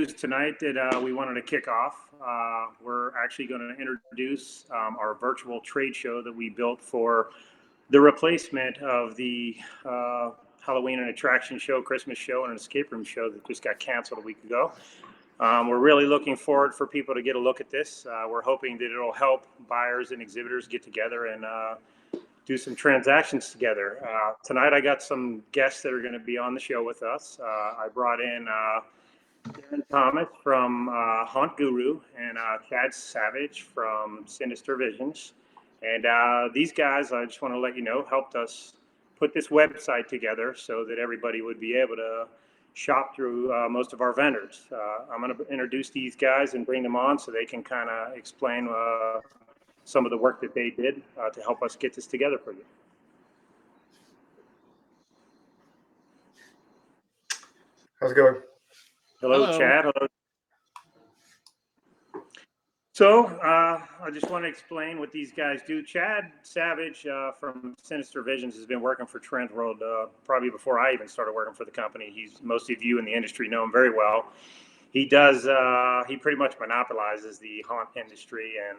news tonight that we wanted to kick off. We're actually going to introduce our virtual trade show that we built for the replacement of the Halloween and attraction show, Christmas show, and an escape room show that just got canceled a week ago. We're really looking forward for people to get a look at this. We're hoping that it'll help buyers and exhibitors get together and do some transactions together. Tonight I got some guests that are going to be on the show with us. I brought in Darren Thomas from Haunt Guru and Chad Savage from Sinister Visions. And these guys, I just want to let you know, helped us put this website together so that everybody would be able to shop through most of our vendors. I'm going to introduce these guys and bring them on so they can kind of explain some of the work that they did to help us get this together for you. How's it going? Hello, Chad. Hello. So I just want to explain what these guys do. Chad Savage from Sinister Visions has been working for TransWorld probably before I even started working for the company. Most of you in the industry know him very well. He pretty much monopolizes the haunt industry and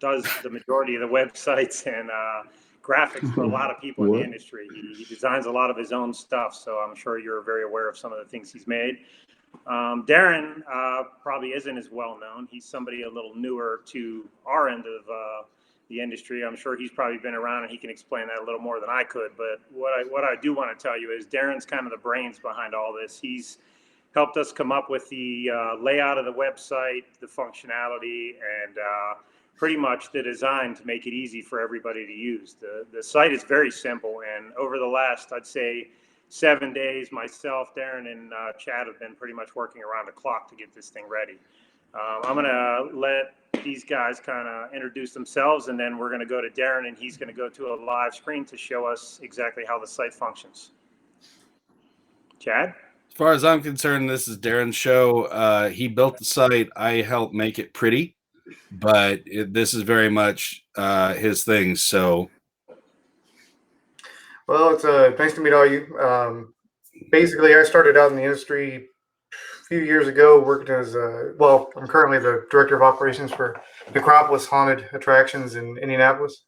does the majority of the websites and graphics for a lot of people in the industry. He designs a lot of his own stuff, so I'm sure you're very aware of some of the things he's made. Darren probably isn't as well known. He's somebody a little newer to our end of the industry. I'm sure he's probably been around and he can explain that a little more than I could. But what I do want to tell you is Darren's kind of the brains behind all this. He's helped us come up with the layout of the website, the functionality, and pretty much the design to make it easy for everybody to use. The site is very simple, and over the last, I'd say, 7 days, myself, Darren, and Chad have been pretty much working around the clock to get this thing ready. I'm going to let these guys kind of introduce themselves, and then we're going to go to Darren, and he's going to go to a live screen to show us exactly how the site functions. Chad? As far as I'm concerned, this is Darren's show. He built the site. I helped make it pretty, but this is very much his thing. So, well, it's nice to meet all you. Basically, I started out in the industry a few years ago, worked as I'm currently the director of operations for Necropolis haunted attractions in Indianapolis.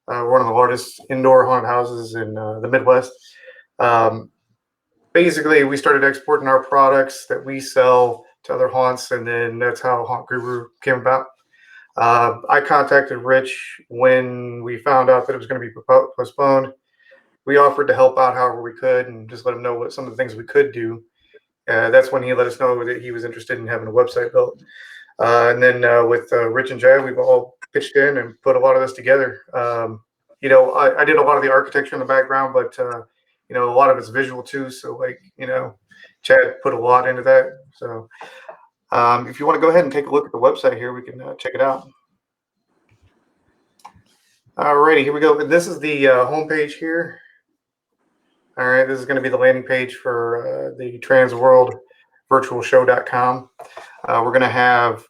One of the largest indoor haunted houses in the Midwest. Basically, we started exporting our products that we sell to other haunts, and then that's how Haunt Guru came about. I contacted Rich when we found out that it was going to be postponed. We offered to help out however we could and just let him know what some of the things we could do. That's when he let us know that he was interested in having a website built. And then with Rich and Jay, we've all pitched in and put a lot of this together. I did a lot of the architecture in the background, but a lot of it's visual too. So Chad put a lot into that. So if you want to go ahead and take a look at the website here, we can check it out. Alrighty, here we go. This is the homepage here. All right, this is going to be the landing page for the TransWorld virtualshow.com. We're going to have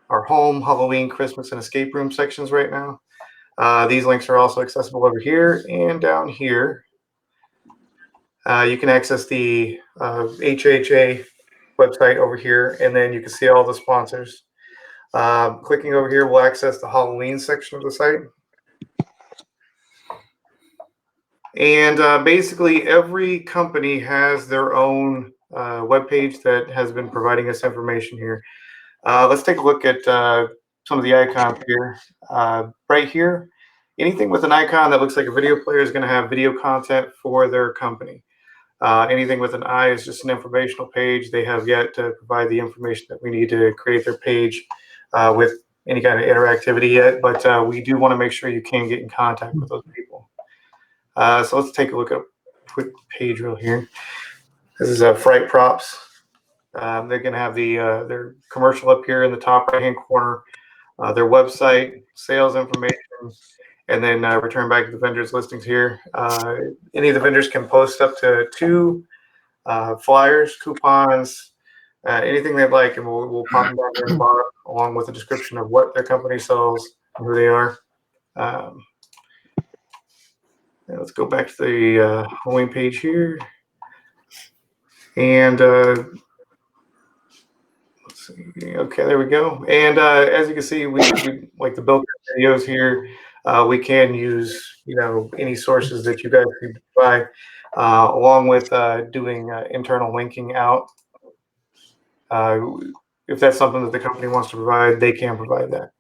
our home, Halloween, Christmas, and escape room sections right now. These links are also accessible over here and down here. You can access the HHA website over here, and then you can see all the sponsors. Clicking over here will access the Halloween section of the site. And basically, every company has their own webpage that has been providing us information here. Let's take a look at some of the icons here. Right here, anything with an icon that looks like a video player is going to have video content for their company. Anything with an eye is just an informational page. They have yet to provide the information that we need to create their page with any kind of interactivity yet, but we do want to make sure you can get in contact with those people. So let's take a look at a quick page real here. This is Fright Props. They're going to have their commercial up here in the top right-hand corner, their website, sales information, and then return back to the vendors listings here. Any of the vendors can post up to 2 flyers, coupons, anything they'd like, and we'll pop them down there in the bottom along with a description of what their company sells and who they are. Let's go back to the Halloween page here. And Okay, there we go. And as you can see, we like the built videos here. We can use any sources that you guys can provide, along with doing internal linking out. If that's something that the company wants to provide, they can provide that.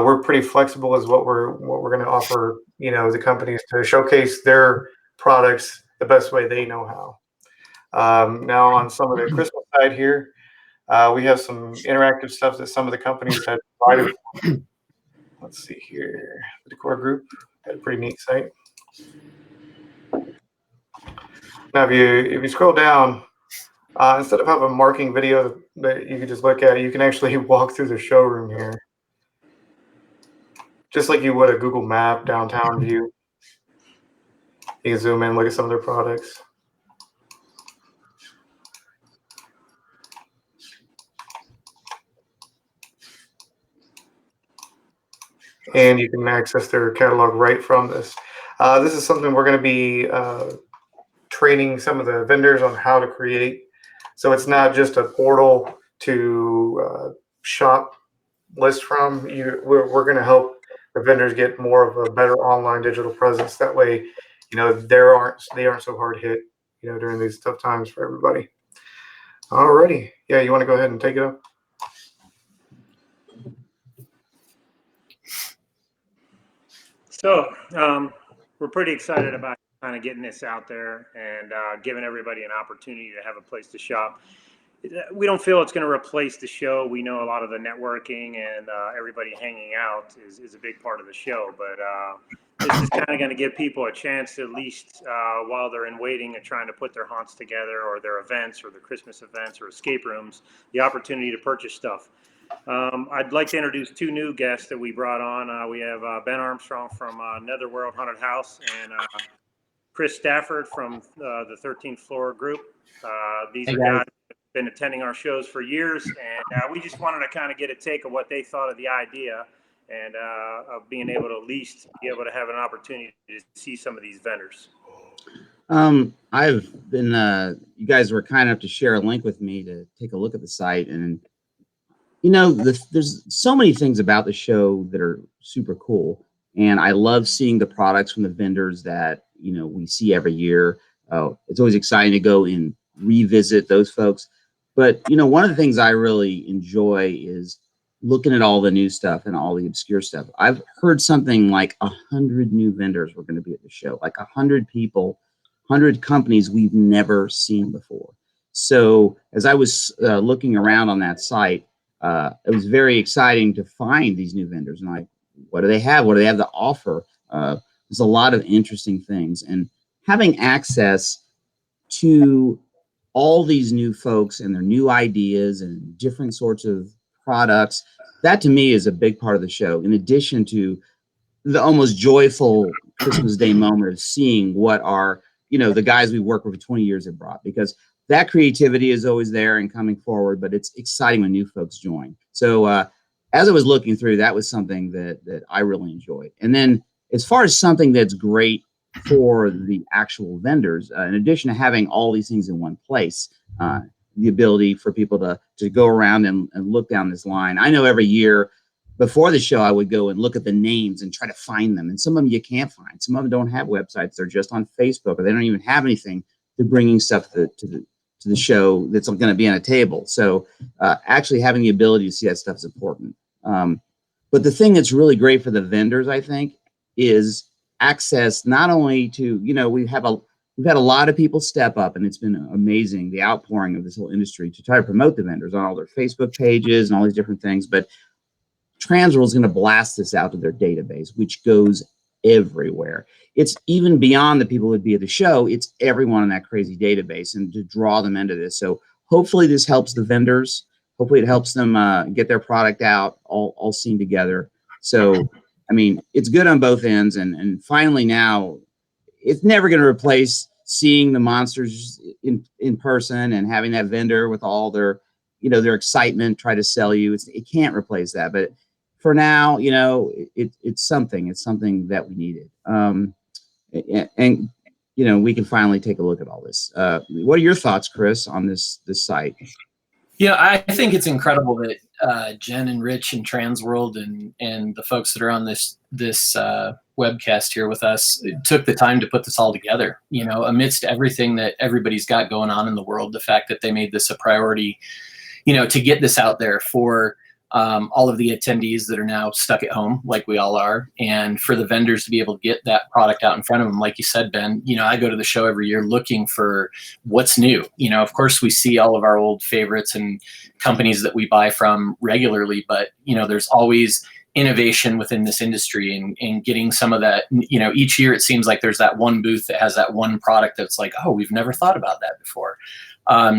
We're pretty flexible as what we're going to offer, the companies to showcase their products the best way they know how. Now on some of the Christmas side here, we have some interactive stuff that some of the companies had provided. Let's see here, the Decor Group had a pretty neat site. Now, if you scroll down, instead of having a marking video that you can just look at, you can actually walk through the showroom here, just like you would a Google Map downtown view. You can zoom in, look at some of their products. And you can access their catalog right from this. This is something we're going to be training some of the vendors on how to create. So it's not just a portal to shop list from. We're going to help the vendors get more of a better online digital presence. That way, they aren't so hard hit, during these tough times for everybody. Alrighty, yeah, you want to go ahead and take it up? So we're pretty excited about kind of getting this out there and giving everybody an opportunity to have a place to shop. We don't feel it's going to replace the show. We know a lot of the networking and everybody hanging out is a big part of the show, but this is kind of going to give people a chance to, at least while they're in waiting and trying to put their haunts together or their events or their Christmas events or escape rooms, the opportunity to purchase stuff. I'd like to introduce two new guests that we brought on. We have Ben Armstrong from Netherworld Haunted House and Chris Stafford from the 13th Floor Group. These are guys who have been attending our shows for years, and we just wanted to kind of get a take of what they thought of the idea and of being able to at least be able to have an opportunity to see some of these vendors. I've been, you guys were kind enough to share a link with me to take a look at the site, and there's so many things about the show that are super cool, and I love seeing the products from the vendors that we see every year. It's always exciting to go and revisit those folks, but one of the things I really enjoy is looking at all the new stuff and all the obscure stuff. I've heard something like 100 new vendors were going to be at the show, like 100 people, 100 companies we've never seen before. So as I was looking around on that site, it was very exciting to find these new vendors and like, what do they have? What do they have to offer? There's a lot of interesting things, and having access to all these new folks and their new ideas and different sorts of products, that to me is a big part of the show, in addition to the almost joyful Christmas Day moment of seeing what our, the guys we work with for 20 years have brought, because that creativity is always there and coming forward, but it's exciting when new folks join. So as I was looking through, that was something that I really enjoyed. And then as far as something that's great for the actual vendors, in addition to having all these things in one place, the ability for people to go around and look down this line. I know every year before the show, I would go and look at the names and try to find them. And some of them you can't find. Some of them don't have websites. They're just on Facebook, or they don't even have anything. They're bringing stuff to the show that's going to be on a table. So actually having the ability to see that stuff is important. But the thing that's really great for the vendors, I think, is access not only to, we've had a lot of people step up, and it's been amazing, the outpouring of this whole industry to try to promote the vendors on all their Facebook pages and all these different things. But TransWorld is going to blast this out to their database, which goes everywhere. It's even beyond the people who would be at the show. It's everyone in that crazy database, and to draw them into this. So hopefully this helps the vendors. Hopefully it helps them get their product out, all seen together. So, I mean, it's good on both ends. And finally now, it's never going to replace seeing the monsters in person and having that vendor with all their, their excitement, try to sell you. It can't replace that. But for now, it's something that we needed. And we can finally take a look at all this. What are your thoughts, Chris, on this site? Yeah, I think it's incredible that Jen and Rich and TransWorld and the folks that are on this webcast here with us took the time to put this all together. You know, amidst everything that everybody's got going on in the world, the fact that they made this a priority, you know, to get this out there for all of the attendees that are now stuck at home, like we all are, and for the vendors to be able to get that product out in front of them. Like you said, Ben, you know, I go to the show every year looking for what's new. You know, of course, we see all of our old favorites and companies that we buy from regularly, but, you know, there's always innovation within this industry and getting some of that. You know, each year it seems like there's that one booth that has that one product that's like, oh, we've never thought about that before.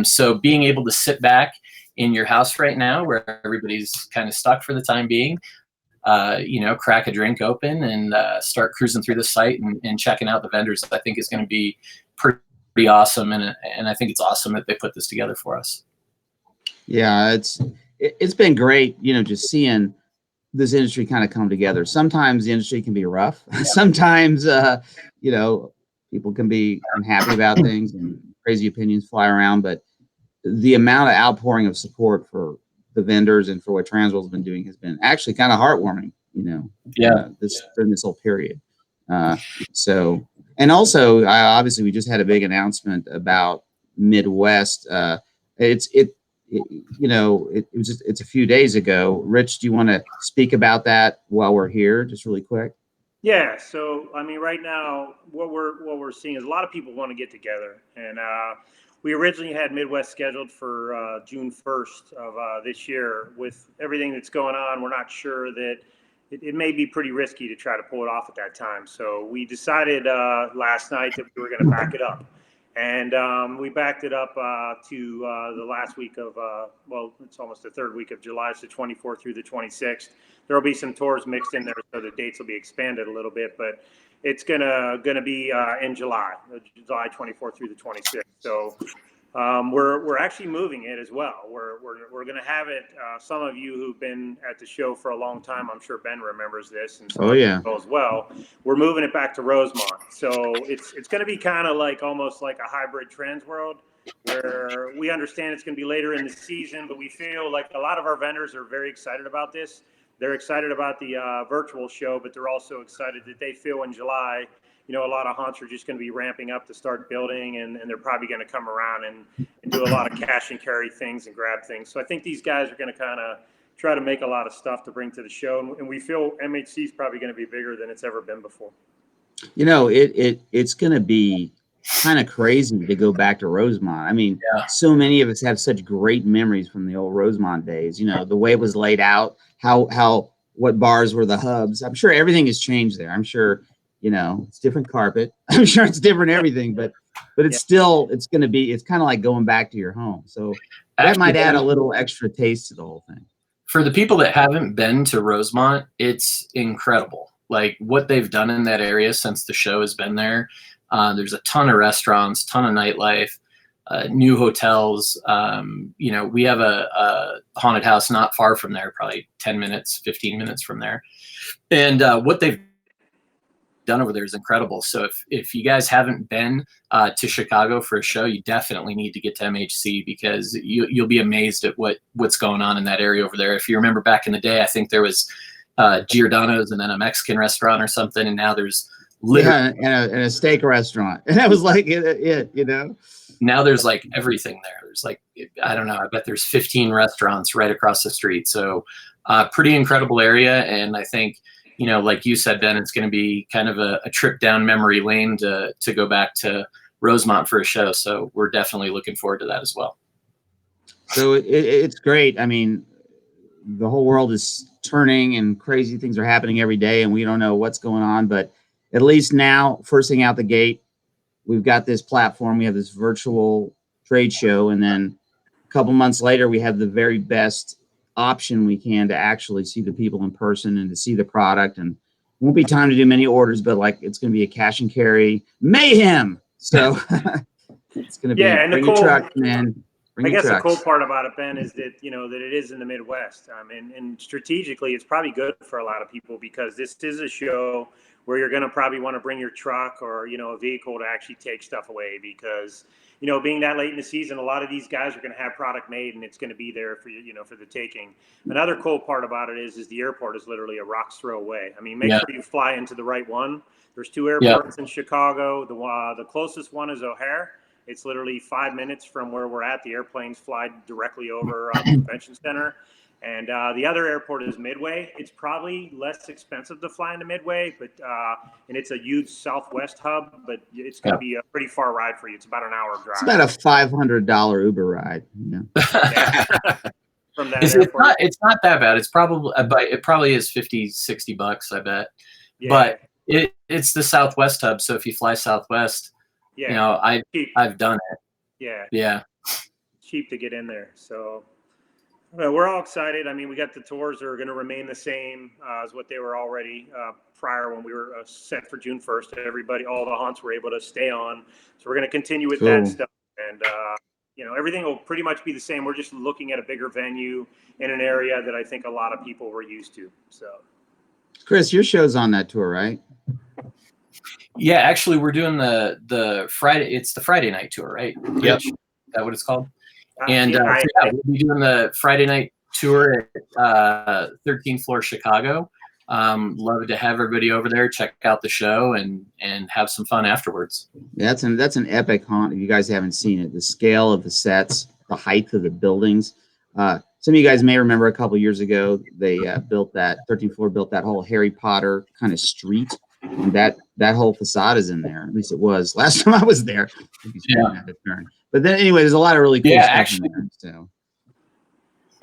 So being able to sit back in your house right now where everybody's kind of stuck for the time being, you know, crack a drink open and start cruising through the site and checking out the vendors, I think is going to be pretty awesome. And I think it's awesome that they put this together for us. Yeah, it's been great, you know, just seeing this industry kind of come together. Sometimes the industry can be rough. Sometimes, you know, people can be unhappy about things and crazy opinions fly around, but the amount of outpouring of support for the vendors and for what TransWorld's been doing has been actually kind of heartwarming, you know, during this whole period. So, and also, obviously, we just had a big announcement about Midwest. It's a few days ago. Rich, do you want to speak about that while we're here, just really quick? Yeah. So, I mean, right now, what we're seeing is a lot of people want to get together, and we originally had Midwest scheduled for June 1st of this year. With everything that's going on, we're not sure that it may be pretty risky to try to pull it off at that time. So we decided last night that we were going to back it up. And we backed it up to the last week of, well, it's almost the third week of July, so 24th through the 26th. There will be some tours mixed in there, so the dates will be expanded a little bit, but it's gonna be in July 24th through the 26th. So we're actually moving it as well. We're gonna have it. Some of you who've been at the show for a long time, I'm sure Ben remembers this, and some as well. We're moving it back to Rosemont, so it's gonna be kind of like almost like a hybrid TransWorld, where we understand it's gonna be later in the season, but we feel like a lot of our vendors are very excited about this. They're excited about the virtual show, but they're also excited that they feel in July, you know, a lot of hunts are just going to be ramping up to start building, and they're probably going to come around and do a lot of cash and carry things and grab things. So I think these guys are going to kind of try to make a lot of stuff to bring to the show, and we feel MHC is probably going to be bigger than it's ever been before. You know, it's going to be kind of crazy to go back to Rosemont. I mean, so many of us have such great memories from the old Rosemont days. You know, the way it was laid out, what bars were the hubs. I'm sure everything has changed there. I'm sure, you know, it's different carpet. I'm sure it's different everything, but it's still, it's kind of like going back to your home. So that might add a little extra taste to the whole thing. For the people that haven't been to Rosemont, it's incredible. Like what they've done in that area since the show has been there. There's a ton of restaurants, ton of nightlife, new hotels. You know, we have a haunted house not far from there, probably 10 minutes, 15 minutes from there. And what they've done over there is incredible. So if you guys haven't been to Chicago for a show, you definitely need to get to MHC, because you'll be amazed at what's going on in that area over there. If you remember back in the day, I think there was Giordano's and then a Mexican restaurant or something, and now there's and a steak restaurant, and that was like it, you know. Now there's like everything there. There's like, I don't know, I bet there's 15 restaurants right across the street. So pretty incredible area. And I think, you know, like you said, Ben, it's going to be kind of a trip down memory lane to go back to Rosemont for a show. So we're definitely looking forward to that as well. So it's great. I mean, the whole world is turning and crazy things are happening every day, and we don't know what's going on, but at least now, first thing out the gate, we've got this platform. We have this virtual trade show, and then a couple months later, we have the very best option we can to actually see the people in person and to see the product. And won't be time to do many orders, but like it's going to be a cash and carry mayhem. So it's going to be bring your truck, man. I guess the cool part about it, Ben, is that, you know, that it is in the Midwest. And strategically, it's probably good for a lot of people, because this is a show where you're going to probably want to bring your truck or, you know, a vehicle to actually take stuff away, because you know, being that late in the season, a lot of these guys are going to have product made, and it's going to be there for you know, for the taking. Another cool part about it is the airport is literally a rock's throw away. I mean, make sure you fly into the right one. There's 2 airports in Chicago. The closest one is O'Hare. It's literally 5 minutes from where we're at. The airplanes fly directly over the convention center. And the other airport is Midway. It's probably less expensive to fly into Midway, but and it's a huge Southwest hub, but it's going to be a pretty far ride for you. It's about an hour drive. It's about a $500 Uber ride. Yeah. From that airport. It's not that bad. It's probably, it probably is $50-$60, I bet. Yeah. But it's the Southwest hub, so if you fly Southwest, you know, I've done it. Yeah. Cheap to get in there. So we're all excited. I mean, we got the tours that are going to remain the same as what they were already prior when we were set for June 1st. Everybody, all the haunts were able to stay on. So we're going to continue with that stuff. And, you know, everything will pretty much be the same. We're just looking at a bigger venue in an area that I think a lot of people were used to. So, Chris, your show's on that tour, right? Yeah, actually, we're doing the Friday. It's the Friday night tour, right? Yep. Is that what it's called? And we'll be doing the Friday night tour at 13th floor Chicago. Love to have everybody over there, check out the show, and have some fun afterwards. That's an epic haunt. If you guys haven't seen it, the scale of the sets, the height of the buildings. Some of you guys may remember a couple years ago they built that 13th floor, built that whole Harry Potter kind of street, and that whole facade is in there. At least it was last time I was there. But then anyway, there's a lot of really cool stuff in there. So.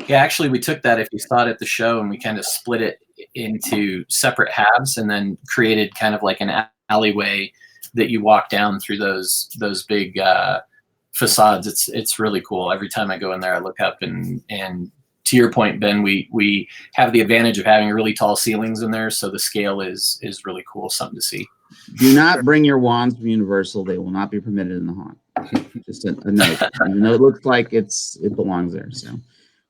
Yeah, actually, we took that, if you saw it at the show, and we kind of split it into separate halves, and then created kind of like an alleyway that you walk down through those big facades. It's really cool. Every time I go in there, I look up, and to your point, Ben, we have the advantage of having really tall ceilings in there, so the scale is really cool, something to see. Do not bring your wands from Universal. They will not be permitted in the haunt. Just a note. Even though it looks like it belongs there. So,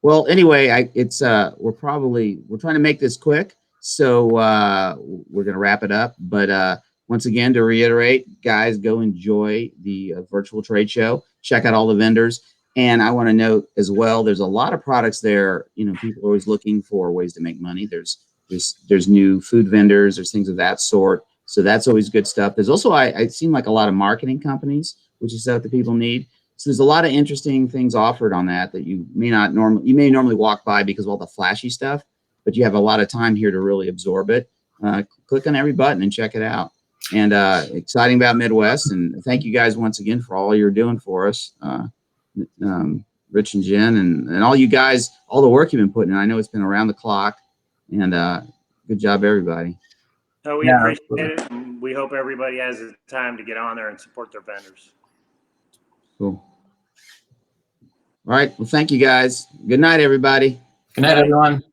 well, anyway, we're trying to make this quick, so we're gonna wrap it up. But once again, to reiterate, guys, go enjoy the virtual trade show. Check out all the vendors, and I want to note as well, there's a lot of products there. You know, people are always looking for ways to make money. There's new food vendors. There's things of that sort. So that's always good stuff. There's also, I seem like a lot of marketing companies, which is stuff that people need. So there's a lot of interesting things offered on that you may normally walk by because of all the flashy stuff, but you have a lot of time here to really absorb it. Click on every button and check it out. And exciting about Midwest. And thank you guys once again for all you're doing for us, Rich and Jen, and all you guys, all the work you've been putting in. I know it's been around the clock, and good job, everybody. No, we appreciate it. And we hope everybody has the time to get on there and support their vendors. Cool. All right. Well, thank you guys. Good night, everybody. Good night, everyone.